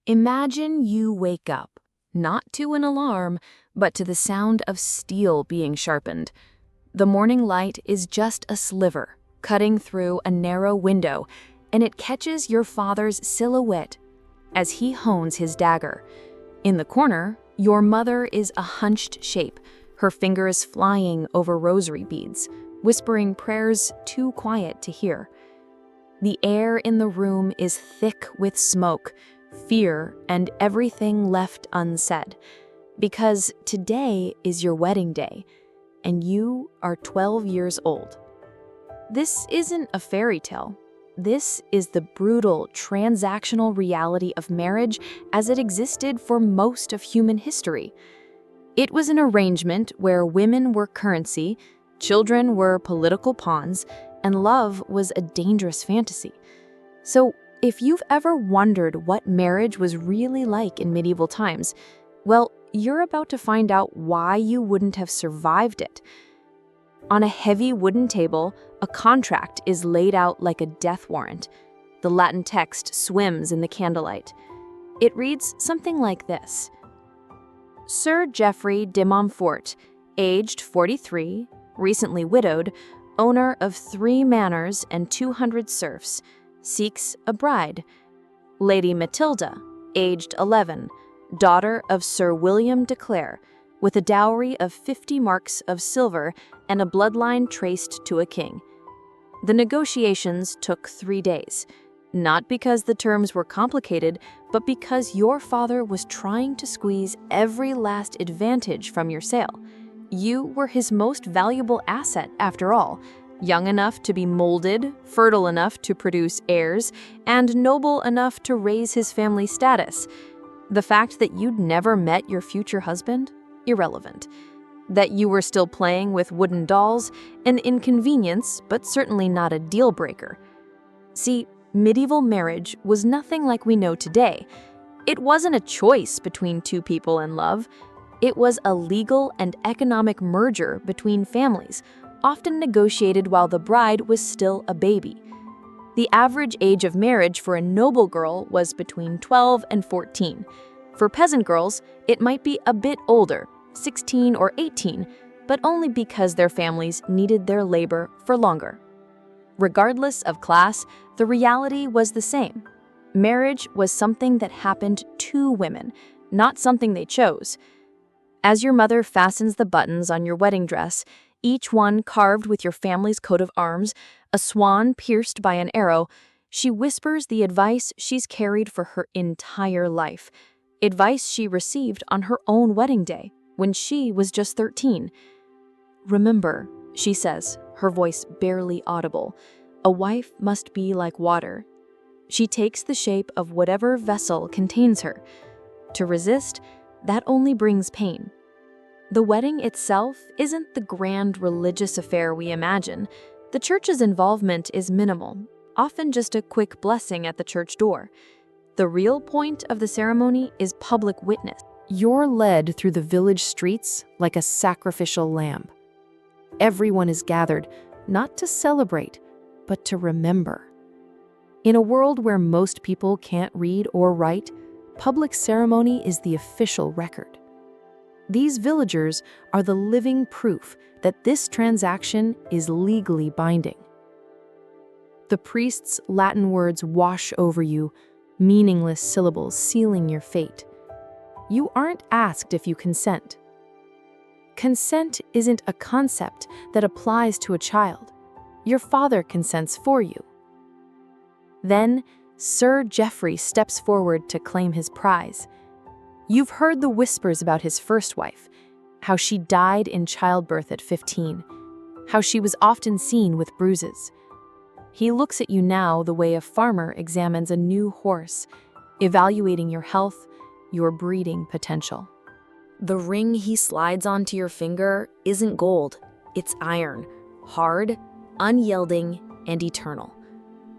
Imagine you wake up, not to an alarm, but to the sound of steel being sharpened. The morning light is just a sliver, cutting through a narrow window, and it catches your father's silhouette as he hones his dagger. In the corner, your mother is a hunched shape, her fingers flying over rosary beads, whispering prayers too quiet to hear. The air in the room is thick with smoke, fear, and everything left unsaid, because today is your wedding day, and you are 12 years old. This isn't a fairy tale. This is the brutal, transactional reality of marriage as it existed for most of human history. It was an arrangement where women were currency, children were political pawns, and love was a dangerous fantasy. So, if you've ever wondered what marriage was really like in medieval times, well, you're about to find out why you wouldn't have survived it. On a heavy wooden table, a contract is laid out like a death warrant. The Latin text swims in the candlelight. It reads something like this: Sir Geoffrey de Montfort, aged 43, recently widowed, owner of 3 manors and 200 serfs, seeks a bride. Lady Matilda, aged 11, daughter of Sir William de Clare, with a dowry of 50 marks of silver and a bloodline traced to a king. The negotiations took 3 days, not because the terms were complicated, but because your father was trying to squeeze every last advantage from your sale. You were his most valuable asset, after all, young enough to be molded, fertile enough to produce heirs, and noble enough to raise his family status. The fact that you'd never met your future husband? Irrelevant. That you were still playing with wooden dolls? An inconvenience, but certainly not a deal breaker. See, medieval marriage was nothing like we know today. It wasn't a choice between 2 people in love. It was a legal and economic merger between families, often negotiated while the bride was still a baby. The average age of marriage for a noble girl was between 12 and 14. For peasant girls, it might be a bit older, 16 or 18, but only because their families needed their labor for longer. Regardless of class, the reality was the same. Marriage was something that happened to women, not something they chose. As your mother fastens the buttons on your wedding dress, each one carved with your family's coat of arms, a swan pierced by an arrow, she whispers the advice she's carried for her entire life, advice she received on her own wedding day when she was just 13. Remember, she says, her voice barely audible, a wife must be like water. She takes the shape of whatever vessel contains her. To resist, that only brings pain. The wedding itself isn't the grand religious affair we imagine. The church's involvement is minimal, often just a quick blessing at the church door. The real point of the ceremony is public witness. You're led through the village streets like a sacrificial lamb. Everyone is gathered, not to celebrate, but to remember. In a world where most people can't read or write, public ceremony is the official record. These villagers are the living proof that this transaction is legally binding. The priest's Latin words wash over you, meaningless syllables sealing your fate. You aren't asked if you consent. Consent isn't a concept that applies to a child. Your father consents for you. Then, Sir Geoffrey steps forward to claim his prize. You've heard the whispers about his first wife, how she died in childbirth at 15, how she was often seen with bruises. He looks at you now the way a farmer examines a new horse, evaluating your health, your breeding potential. The ring he slides onto your finger isn't gold, it's iron, hard, unyielding, and eternal.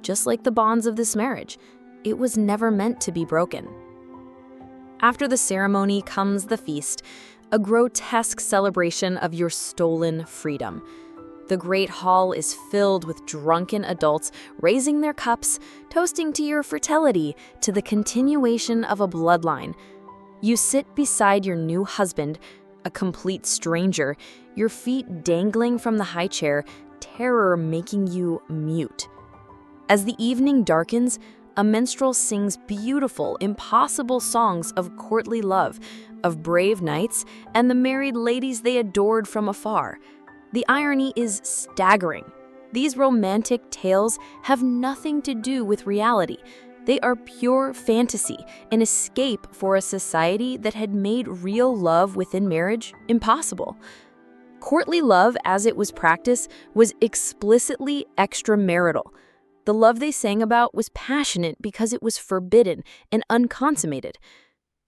Just like the bonds of this marriage, it was never meant to be broken. After the ceremony comes the feast, a grotesque celebration of your stolen freedom. The great hall is filled with drunken adults raising their cups, toasting to your fertility, to the continuation of a bloodline. You sit beside your new husband, a complete stranger, your feet dangling from the high chair, terror making you mute. As the evening darkens, a minstrel sings beautiful, impossible songs of courtly love, of brave knights, and the married ladies they adored from afar. The irony is staggering. These romantic tales have nothing to do with reality. They are pure fantasy, an escape for a society that had made real love within marriage impossible. Courtly love, as it was practiced, was explicitly extramarital. The love they sang about was passionate because it was forbidden and unconsummated.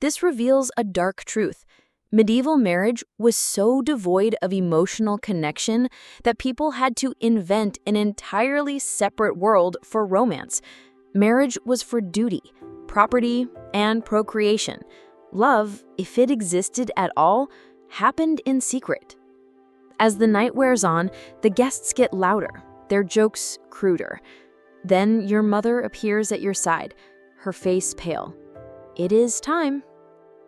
This reveals a dark truth. Medieval marriage was so devoid of emotional connection that people had to invent an entirely separate world for romance. Marriage was for duty, property, and procreation. Love, if it existed at all, happened in secret. As the night wears on, the guests get louder, their jokes cruder. Then your mother appears at your side, her face pale. It is time.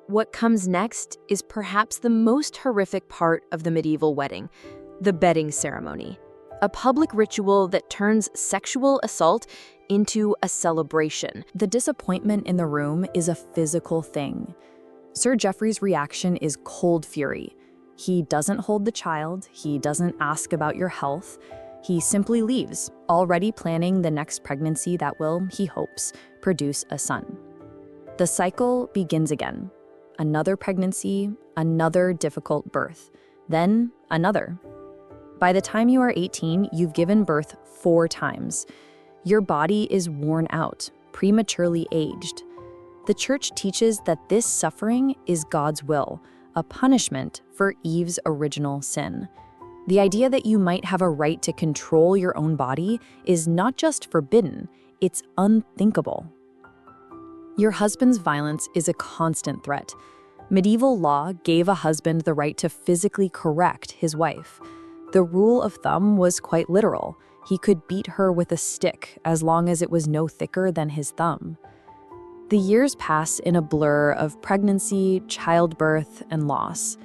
What comes next is perhaps the most horrific part of the medieval wedding, the bedding ceremony, a public ritual that turns sexual assault into a celebration. The disappointment in the room is a physical thing. Sir Geoffrey's reaction is cold fury. He doesn't hold the child, he doesn't ask about your health. He simply leaves, already planning the next pregnancy that will, he hopes, produce a son. The cycle begins again. Another pregnancy, another difficult birth, then another. By the time you are 18, you've given birth 4 times. Your body is worn out, prematurely aged. The church teaches that this suffering is God's will, a punishment for Eve's original sin. The idea that you might have a right to control your own body is not just forbidden, it's unthinkable. Your husband's violence is a constant threat. Medieval law gave a husband the right to physically correct his wife. The rule of thumb was quite literal. He could beat her with a stick as long as it was no thicker than his thumb. The years pass in a blur of pregnancy, childbirth, and loss.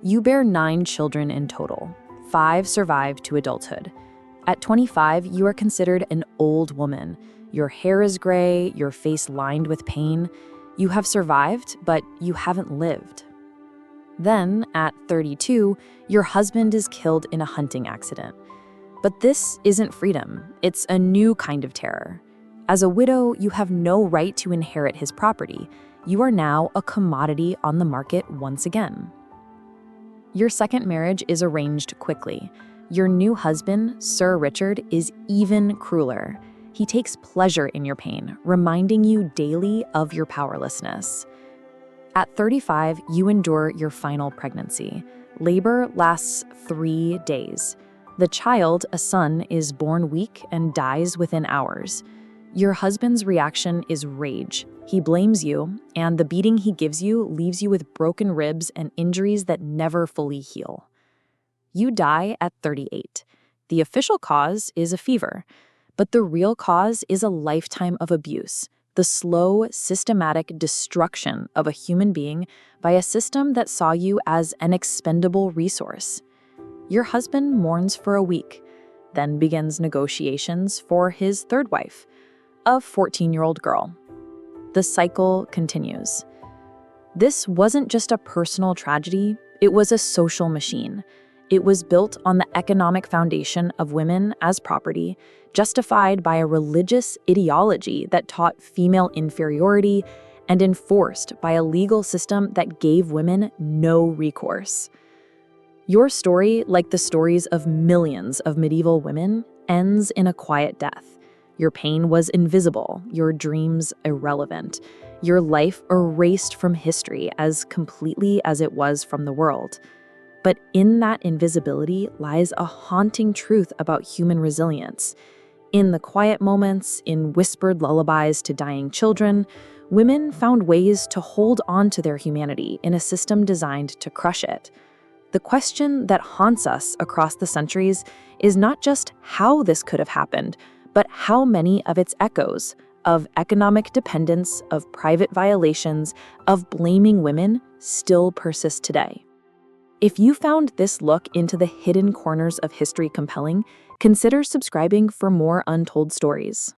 You bear 9 children in total. 5 survive to adulthood. At 25, you are considered an old woman. Your hair is gray, your face lined with pain. You have survived, but you haven't lived. Then, at 32, your husband is killed in a hunting accident. But this isn't freedom, it's a new kind of terror. As a widow, you have no right to inherit his property. You are now a commodity on the market once again. Your second marriage is arranged quickly. Your new husband, Sir Richard, is even crueler. He takes pleasure in your pain, reminding you daily of your powerlessness. At 35, you endure your final pregnancy. Labor lasts 3 days. The child, a son, is born weak and dies within hours. Your husband's reaction is rage. He blames you, and the beating he gives you leaves you with broken ribs and injuries that never fully heal. You die at 38. The official cause is a fever, but the real cause is a lifetime of abuse, the slow, systematic destruction of a human being by a system that saw you as an expendable resource. Your husband mourns for a week, then begins negotiations for his third wife, a 14-year-old girl. The cycle continues. This wasn't just a personal tragedy, it was a social machine. It was built on the economic foundation of women as property, justified by a religious ideology that taught female inferiority, and enforced by a legal system that gave women no recourse. Your story, like the stories of millions of medieval women, ends in a quiet death. Your pain was invisible, your dreams irrelevant, your life erased from history as completely as it was from the world. But in that invisibility lies a haunting truth about human resilience. In the quiet moments, in whispered lullabies to dying children, women found ways to hold on to their humanity in a system designed to crush it. The question that haunts us across the centuries is not just how this could have happened, but how many of its echoes of economic dependence, of private violations, of blaming women still persist today. If you found this look into the hidden corners of history compelling, consider subscribing for more untold stories.